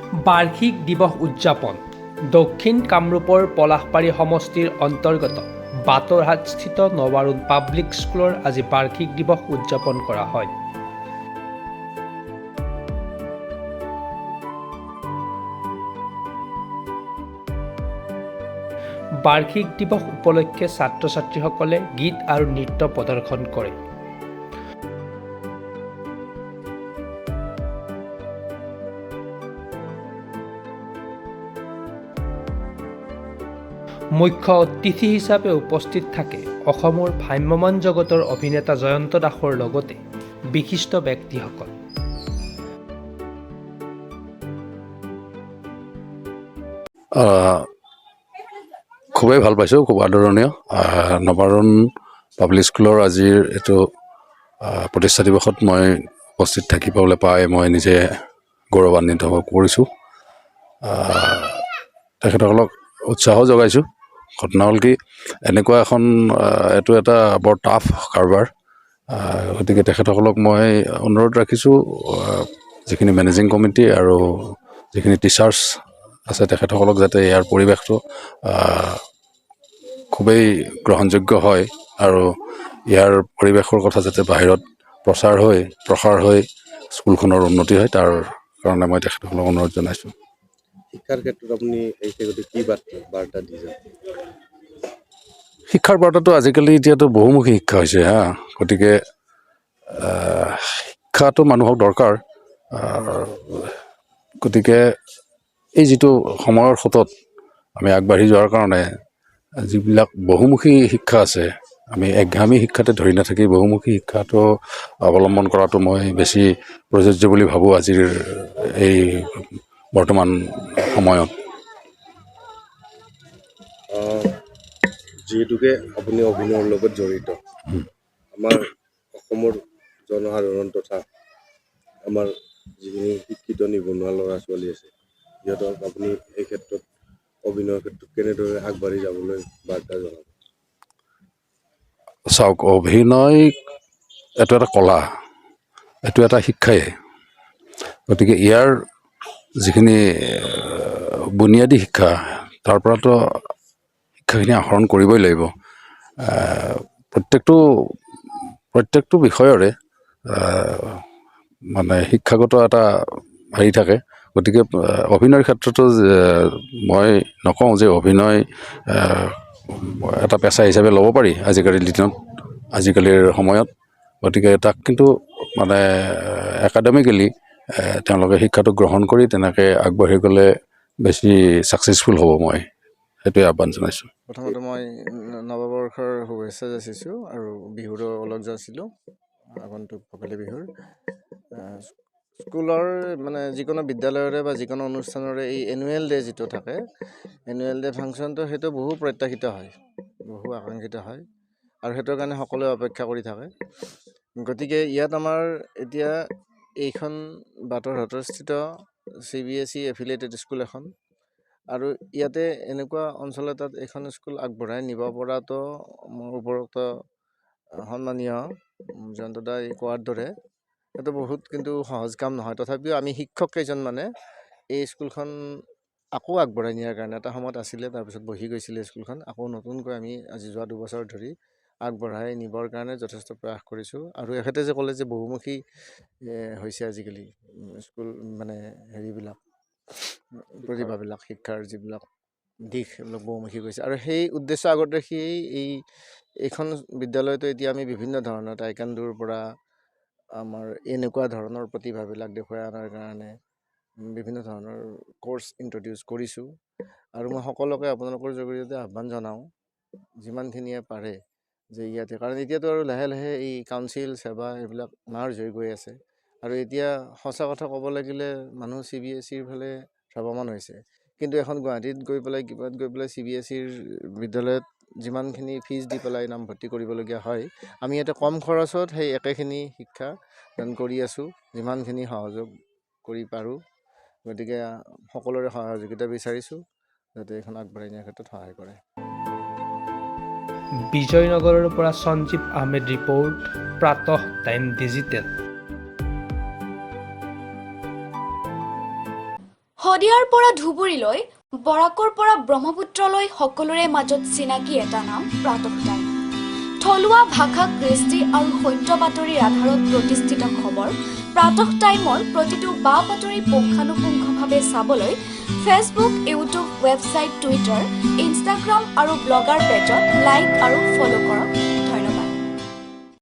বাৰ্ষিক দিৱস উদযাপন দক্ষিণ কামৰূপৰ পলাশবাৰী সমষ্টিৰ অন্তৰ্গত বাটৰহাটস্থিত নৱাৰুণ পাব্লিক স্কুলৰ আজি বাৰ্ষিক দিৱস উদযাপন কৰা হয়। বাৰ্ষিক দিৱস উপলক্ষে ছাত্ৰ-ছাত্ৰীসকলে গীত আৰু নৃত্য প্ৰদৰ্শন কৰে। মুখ্য অতিথি হিচাপে উপস্থিত থাকে অসমৰ ভ্ৰাম্যমাণ জগতৰ অভিনেতা জয়ন্ত দাসৰ লগতে বিশিষ্ট ব্যক্তিসকল। খুবেই ভাল পাইছোঁ, খুব আদৰণীয়। নৱাৰুণ পাব্লিক স্কুলৰ আজিৰ এইটো প্ৰতিষ্ঠা দিৱসত মই উপস্থিত থাকিবলৈ পাই মই নিজে গৌৰৱান্বিত কৰিছোঁ। তেখেতসকলক উৎসাহো যোগাইছোঁ। ঘটনা হ'ল কি, এনেকুৱা এখন এইটো এটা বৰ টাফ কাৰবাৰ, গতিকে তেখেতসকলক মই অনুৰোধ ৰাখিছোঁ, যিখিনি মেনেজিং কমিটি আৰু যিখিনি টিচাৰ্ছ আছে তেখেতসকলক যাতে ইয়াৰ পৰিৱেশটো খুবেই গ্ৰহণযোগ্য হয় আৰু ইয়াৰ পৰিৱেশৰ কথা যাতে বাহিৰত প্ৰসাৰ হৈ স্কুলখনৰ উন্নতি হয়, তাৰ কাৰণে মই তেখেতসকলক অনুৰোধ জনাইছোঁ। শিক্ষাৰ ক্ষেত্ৰত আপুনি এই ক্ষেত্ৰত কি বাৰ্তা দিছে? শিক্ষাৰ বাৰ্তাটো আজিকালি এতিয়াতো বহুমুখী শিক্ষা হৈছে গতিকে শিক্ষাটো মানুহক দৰকাৰ। গতিকে এই যিটো সময়ৰ সোঁতত আমি আগবাঢ়ি যোৱাৰ কাৰণে যিবিলাক বহুমুখী শিক্ষা আছে, আমি একঘামী শিক্ষাতে ধৰি নাথাকি বহুমুখী শিক্ষাটো অৱলম্বন কৰাটো মই বেছি প্ৰযোজ্য বুলি ভাবোঁ আজিৰ এই বৰ্তমান সময়ত। যিহেতুকে আপুনি অভিনয়ৰ লগত জড়িত, আমাৰ অসমৰ জনসাধাৰণ তথা আমাৰ যিখিনি শিক্ষিত নিবনুৱা ল'ৰা ছোৱালী আছে, সিহঁতক আপুনি এই ক্ষেত্ৰত অভিনয়ৰ ক্ষেত্ৰত কেনেদৰে আগবাঢ়ি যাবলৈ বাৰ্তা জনাব? চাওক, অভিনয় এইটো এটা কলা, এইটো এটা শিক্ষাই। গতিকে ইয়াৰ যিখিনি বুনিয়াদী শিক্ষা, তাৰ পৰাতো শিক্ষাখিনি আহৰণ কৰিবই লাগিব। প্ৰত্যেকটো বিষয়ৰে মানে শিক্ষাগত এটা হেৰি থাকে। গতিকে অভিনয়ৰ ক্ষেত্ৰতো মই নকওঁ যে অভিনয় এটা পেচা হিচাপে ল'ব পাৰি আজিকালিৰ সময়ত। গতিকে তাক কিন্তু মানে একাডেমিকেলি তেওঁলোকে শিক্ষাটো গ্ৰহণ কৰি তেনেকৈ আগবাঢ়ি গ'লে বেছি ছাকচেছফুল হ'ব, মই সেইটোৱে আহ্বান জনাইছোঁ। প্ৰথমতে মই নৱবৰ্ষৰ শুভেচ্ছা যাচিছোঁ আৰু বিহুৰো ওলগ যাচিলোঁ, আগন্তুক ভোগালী বিহুৰ। স্কুলৰ মানে যিকোনো বিদ্যালয়ৰে বা যিকোনো অনুষ্ঠানৰে এই এনুৱেল ডে যিটো থাকে, এনুৱেল ডে ফাংচনটো সেইটো বহু প্ৰত্যাশিত হয়, বহু আকাংক্ষিত হয় আৰু সেইটোৰ কাৰণে সকলোৱে অপেক্ষা কৰি থাকে। গতিকে ইয়াত আমাৰ এতিয়া এইখন বাটৰহাটস্থিত CBSE এফিলিয়েটেড স্কুল এখন, আৰু ইয়াতে এনেকুৱা অঞ্চল এটাত এখন স্কুল আগবঢ়াই নিব পৰাটো মোৰ উপৰোক্ত সন্মানীয় জয়ন্ত দাই কোৱাৰ দৰে এইটো বহুত কিন্তু সহজ কাম নহয়। তথাপিও আমি শিক্ষক কেইজনমানে এই স্কুলখন আকৌ আগবঢ়াই নিয়াৰ কাৰণে, এটা সময়ত আছিলে তাৰপিছত বহি গৈছিলে স্কুলখন, আকৌ নতুনকৈ আমি আজি যোৱা 2 বছৰ ধৰি আগবঢ়াই নিবৰ কাৰণে যথেষ্ট প্ৰয়াস কৰিছোঁ। আৰু এখেতে যে ক'লে যে বহুমুখী হৈছে আজিকালি স্কুল, মানে হেৰিবিলাক প্ৰতিভাবিলাক, শিক্ষাৰ যিবিলাক দিশ এইবিলাক বহুমুখী গৈছে, আৰু সেই উদ্দেশ্য আগত ৰাখি এইখন বিদ্যালয়তো এতিয়া আমি বিভিন্ন ধৰণৰ টাইকাণ্ডোৰ পৰা আমাৰ এনেকুৱা ধৰণৰ প্ৰতিভাবিলাক দেখুৱাই অনাৰ কাৰণে বিভিন্ন ধৰণৰ কোৰ্চ ইণ্ট্ৰডিউচ কৰিছোঁ। আৰু মই সকলোকে আপোনালোকৰ জৰিয়তে আহ্বান জনাওঁ, যিমানখিনিয়ে পাৰে যে ইয়াতে, কাৰণ এতিয়াতো আৰু লাহে লাহে এই কাউন্সিল সেৱা এইবিলাক মাৰ জয় গৈ আছে, আৰু এতিয়া সঁচা কথা ক'ব লাগিলে মানুহ CBSEৰ ফালে ধাৱমান হৈছে। কিন্তু এখন গুৱাহাটীত গৈ পেলাই কিবাত গৈ পেলাই CBSEৰ বিদ্যালয়ত যিমানখিনি ফিজ দি পেলাই নামভৰ্তি কৰিবলগীয়া হয়, আমি ইয়াতে কম খৰচত সেই একেখিনি শিক্ষা দান কৰি আছোঁ, যিমানখিনি সহযোগ কৰি পাৰোঁ। গতিকে সকলোৰে সহযোগিতা বিচাৰিছোঁ যাতে এইখন আগবঢ়াই নিয়াৰ ক্ষেত্ৰত সহায় কৰে। বিজয়নগৰৰ পৰা Sanjeev Ahmed report, Pratah time digital. শদিয়াৰ পৰা ধুবুৰীলৈ, বৰাকৰ পৰা ব্ৰহ্মপুত্ৰলৈ সকলোৰে মাজত চিনাকি এটা নাম প্ৰাতঃ টাইম। থলুৱা ভাষা, কৃষ্টি আৰু সত্য বাতৰিৰ আধাৰত প্ৰতিষ্ঠিত খবৰ প্ৰাতঃ টাইমৰ প্ৰতিটো বা বাতৰি পুংখানুপুংখভাৱে চাবলৈ Facebook, YouTube, website, Twitter, Instagram আৰু ব্লগাৰ পেজত লাইক আৰু ফ'ল' কৰক।